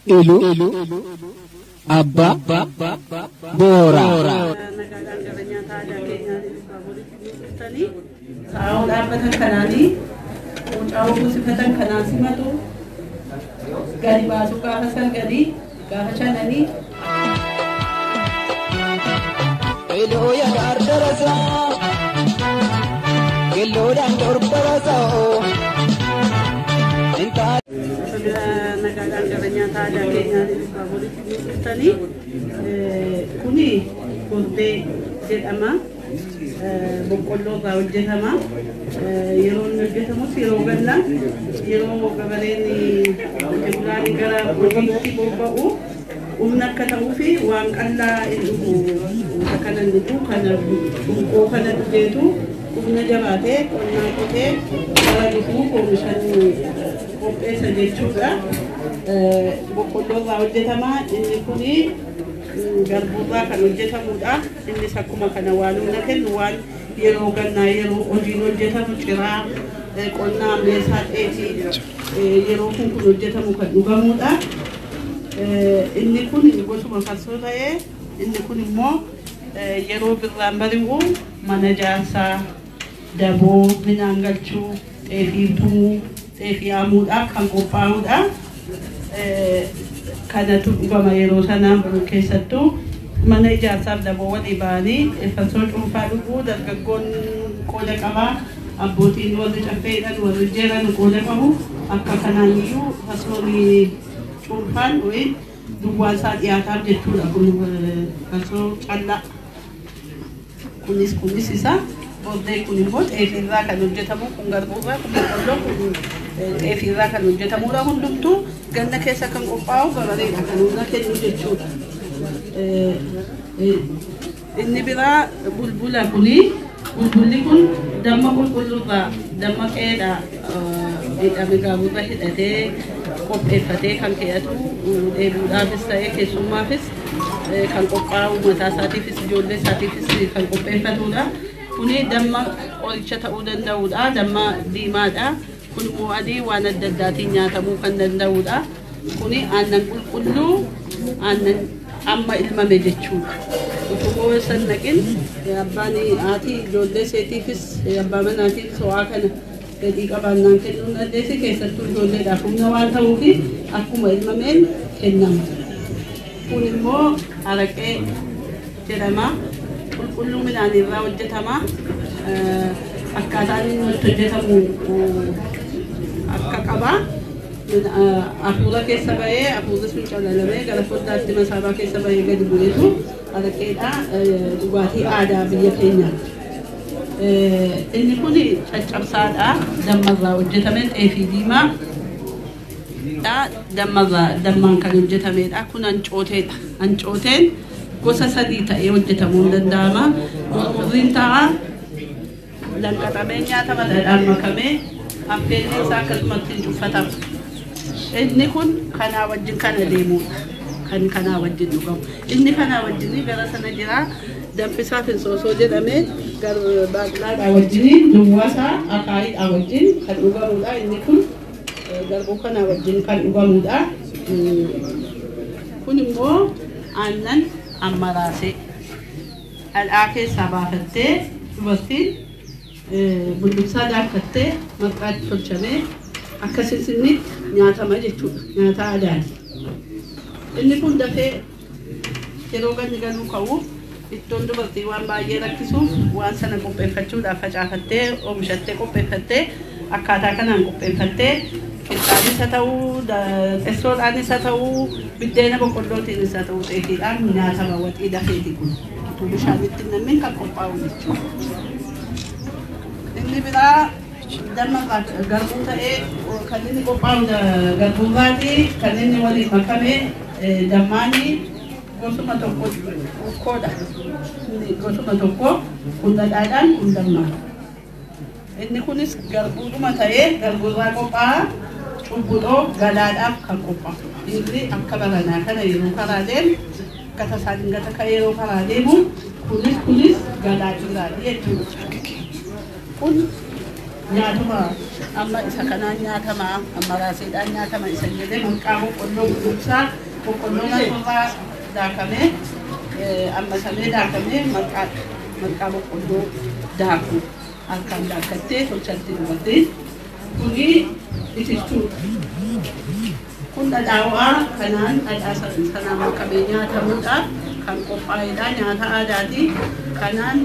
Ilu Abba Bora Tahu dapat kanani, tahu sifatan kanan simatu, gadi basu kahasan gadi, kahasan nani. Ilu ya dar darasa, ilu dan dor darasa. Nagagaan gabanya taja kenya di Baburi tani, kuni kunde jedama. Boqqolloo irraa hojjetama. Yeroo inni hojjetamus yeroo ganna yeroo gabaleen bulaan gara hojiitti bobba'u humna akka ta'uu fi waan qallaa kana dhugu kana dhunqoo kana dhugeetu humna jabaatee qonnaa qotee gara dhufuu oomishan qopheessa jechuudha. Boqqolloo irraa hojjetama. Inni kuni garbuurraa kan hojjetamudha. Innis akkuma kana waan humna kennu waan yeroo gannaa yeroo hojiin hojjetamu ciraa qonnaa meeshaa dheetii yeroo kun hojjetamu kan dhugamudha. Inni kun gosuma farsoo ta'ee inni kun immoo yeroo birraan bari'u mana ijaarsaa daboo midhaan galchuu xeefii tumuu xeefii haamuudhaaf kan qophaa'udha. Kanatu dhugama yeroo sanaa keessattuu mana ijaarsaaf daboo walii ba'anii farsoo cuunfaa dhuguu dargaggoon qooda qabaa abbootiin warri caffeedhaan warri jeeran qooda qabu akka kanaan iyyuu farsoon cuunfaan wayii duwwaan isaa dhiyaataaf jechuudha. Kun farsoo callaa kunis isa booddee kun immoo xeefiirraa kan hojjetamu kun garbuurraa kun boqqolloo kun xeefiirraa kan hojjetamudha. Hundumtuu ganna keessa kan qophaa'u gabareedha kan humna kennu jechuudha. Inni biraa bulbula kuni bulbulli kun damma qulqulluurraa damma qeedhaa hidhame gaaburra hidhatee qopheeffatee kan keeyatu dheebuudhaafis ta'ee keessummaafis kan qophaa'u mataa isaatiifis ijoollee isaatiifis kan qopheeffatudha. Kuni damma qoricha ta'uu danda'udha. Damma diimaadha. Kun immoo adii waan adda addaatiin nyaatamuu kan danda'udha. Kuni aannan qulqulluu aannan amma ilmame jechuudha. Utuboo san naqin abbaan haati ijoollee seetiifis abbaa manaatiifis waa kana fedhii qabaannaan kennuun dandeessi. Keessattuu ijoolleedhaaf humna waan ta'uuf akkuma ilmameen kennama. Kun immoo araqee jedhama. Qulqulluu midhaanirraa hojjetama. Akkaataan inni hojjetamu akka qaba. Afuura keessa bahee afuurri sun calalamee gara foddaatti masaabaa keessa bahee gadi bu'eetu araqeedha. Dhugaatii aadaa biyya keenyaati. Inni kun caccabsaadha. Dammarraa hojjetame xeefii diimaa dammaan kan hojjetamedha. Kun hancooteedha. Hancooteen gosa sadii ta'ee hojjetamuu danda'ama. Qurqurriin ta'a lanqaxamee nyaatama dhadhaan makamee affeelli isaa akkasumatti cuffatama. Inni kun kanaa wajjin kana deemudha. Kan kanaa wajjin dhugamu. Inni kanaa wajjin gara sana jira. Danfisaa finsoosoo jedhamee baaqelaadhaa wajjin duwwaasaa akaayiidhaa wajjin kan dhugamudha. Inni kun garbuu kanaa wajjin kan dhugamudha. Kun immoo aannan ammaraasee dhadhaa keessaa baafattee dubartiin bulluqsaa daakkattee marqaatti tolchamee akkasitti nyaatama jechuudha. Nyaata aadaati. Inni kun dafee yeroo ganni galuu ka'u ittoon dubartii waan baay'ee rakkisuuf waan sana qopheeffachuudhaaf facaafattee oomishattee qopheeffattee akkaataa kanaan qopheeffattee qixxaanis haa ta'uu xessoodhaanis haa ta'uu biddeena boqqollootiinis haa ta'uu xeefiidhaan nyaatama. Waxii dafeeti kun utuu bishaanitti namni kan qophaa'u jechuudha. Inni biraa damma garbuu ta'ee kan inni qophaa'u garbuurraati. Kan inni waliin makamee dammaanii gosuma tokko ukkoodha. Gosuma tokko kun dhadhaadhaan kun dammaa. Inni kunis garbuudhuma ta'ee garbuurraa qophaa'a. Cubbuxoo galaadhaaf kan qophaa'u. Inni akka baranaa kana yeroo karaa deemu akkata isaan gata kan yeroo karaa deemu kunis galaa jiraati jechuudha. Kun nyaatuma amma isa kanaan nyaatama amma raaseedhaan nyaatama isa jedhee maqaa boqqolloo gudursaa boqqolloo irraa daakamee amma samee daakamee maqaa boqqolloo daaku harkaan daakattee tolchatti dubartii kuni itittuu kun dhadhaawaa kanaan dhadhaa sanaan makkamee nyaatamuudhaaf kan qophaa'edha nyaata aadaati kanaan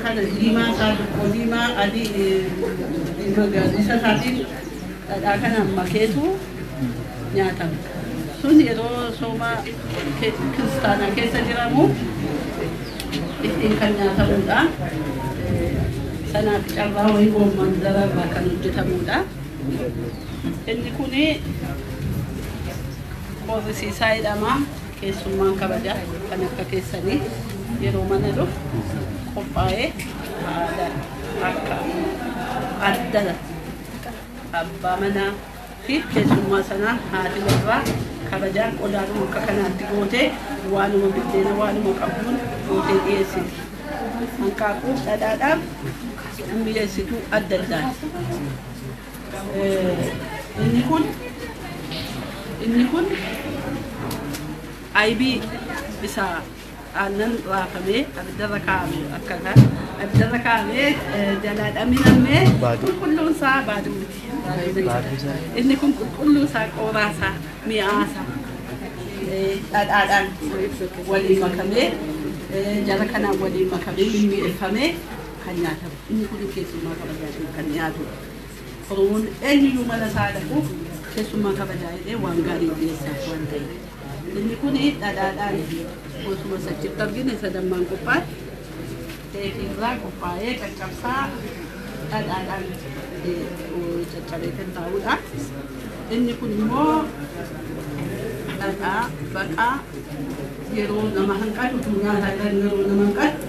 kana diimaa isaa tokko diimaa adii magariisa isaatiin dhadhaa kanaan makeetu nyaatama sun yeroo sooma kiristaanaa keessa jiramu ittiin kan nyaatamudha sanaaf carraa wayii goomman dararraa kan hojjetamudha inni kuni qorrisiisaa jedhama keessummaan kabaja kan akka keessanii yeroo mana dhufu qophaa'ee akka adda abbaa manaa fi keessummaa sanaa haati warraa kabajaan qodaadhuma akka kanaatti gootee waanuma biddeena waanuma qabduun gootee dhiyeessiti. Hanqaaquu dhadhaadhaaf mi'eessituu adda addaati. Inni kun aybii isaa aannan raafamee abiddarra kaa'amee akkana abiddarra kaa'amee jalaa dhaminamee qulqulluun isaa baaduuti. Inni kun qulqulluun isaa qooraasaa mi'aasaa dhadhaadhaan waliin makamee jala kanaan waliin makamee mimmi'eeffamee kan nyaatamu. Inni kun keessummaa kabajaa kan nyaatudha. Oromoon eenyuyyuu mana isaa dhaquuf keessummaa kabajaa jedhee waan gaarii dhiyeessaaf waan ta'eef. Inni kun dhadhaadhaan osuma sachitti argine sadammaan qophaa'e teefiirraa qophaa'ee caccabsaa dhadhaadhaan caccabee kan taa'udha. Inni kun immoo dhadhaa baqaa yeroo nama hanqatu nyaataan yeroo nama hanqatu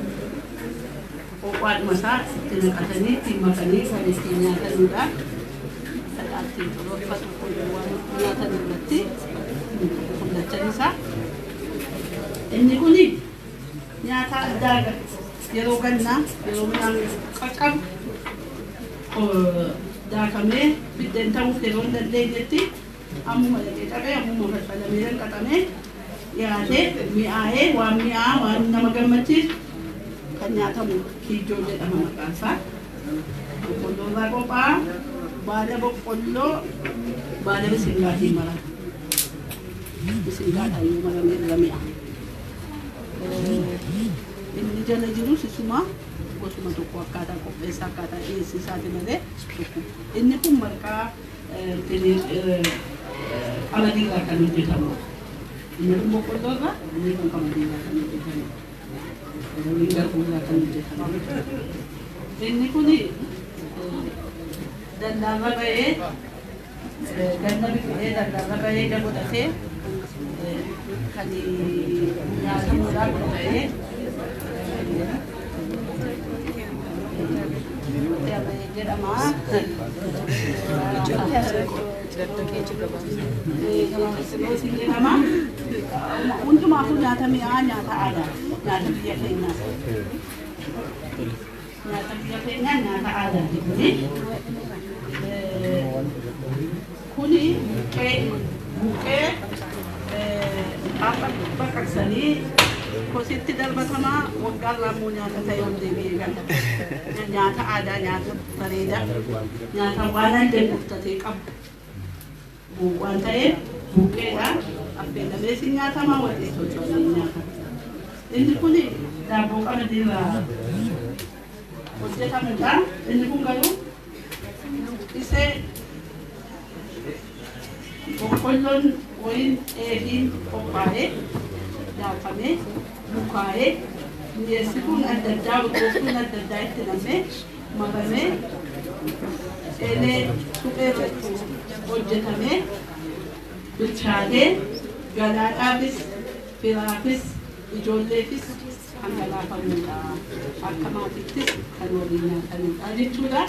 qophaadhuma isaa itti naqatanii ittiin makanii kan ittiin nyaatanudha. Dhadhaattiin xurooffatu kun waan nyaatan irratti mul'achan isaa. Inni kun nyaata addaa yeroo gannaa yeroo midhaan qaqqabu daakamee biddeen ta'uuf yeroo hin dandeenyetti ammuma dhaqee qabee ammuma falfalamee hanqatamee dhiyaatee mi'aayee waan mi'aa waan nama gammachiisu kan nyaatamu kiijoo jedhama maqaan isaa. Boqqolloo irraa qophaa'a. Baala boqqolloo baala bisingaatiin marama. Bisingaadhaan yoo maramee irra mi'a. Inni jala jirus isuma gosuma tokko akkaataa qopheessaa akkaataa dhiyeessisaati malee tokko. Inni kun marqaa qamadii irraa kan hojjetamudha. Inni kun boqqolloo irraa inni kun qamadii irraa kan hojjetamudha. Inni garbuu irraa kan hojjetamudha. Inni kun dallaarra ba'ee ganna biqilee dallaarra ba'ee godhatee kan nyaatamuudhaaf qophaa'ee jedhama. Hundumaafuu nyaata mi'aa nyaata aadaa nyaata biyya keenyaa. Nyaata biyya keenyaa nyaata aadaati kuni buqqee baqaqsanii kositti darbatamaa waggaarraa immoo nyaata ta'e ol deebi'ee gala. Nyaata aadaa nyaata bareedaa nyaata waan adda gurtatee qabu waan ta'eef buqqeedhaan affeelamee si nyaatamaa waliin tolfamee nyaatama. Inni kun daabboo qamadii irraa hojjetamudha. Inni kun garuu isee boqqolloon wayiin dheedhiin qophaa'ee daakamee bukaa'ee mi'eessituun adda addaa urgooftuun adda addaa itti nam'ee maramee eelee suphee irratti hojjetamee bilchaatee galaadhaafis firaafis ijoolleefis kan galaafamudha. Akka maatiittis kan waliin nyaatanidha jechuudha.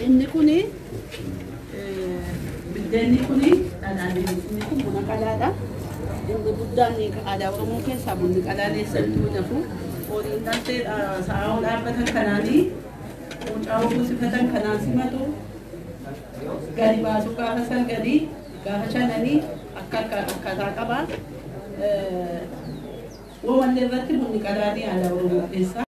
Inni kuni biddeenni kuni dhadhaan inni kun buna qalaadha. Inni guddaan aadaa Oromoo keessaa bunni qalaa leessatti hojjetu. Horiin dhaltee sa'a dhaabbatan kanaanii Mucaa buusifatan kanaan simatu gadi baasu gaafa san gadi gaafa shananii akkaataa qaba. Waanti irratti bunni qadaadii aadaa Oromoo keessaa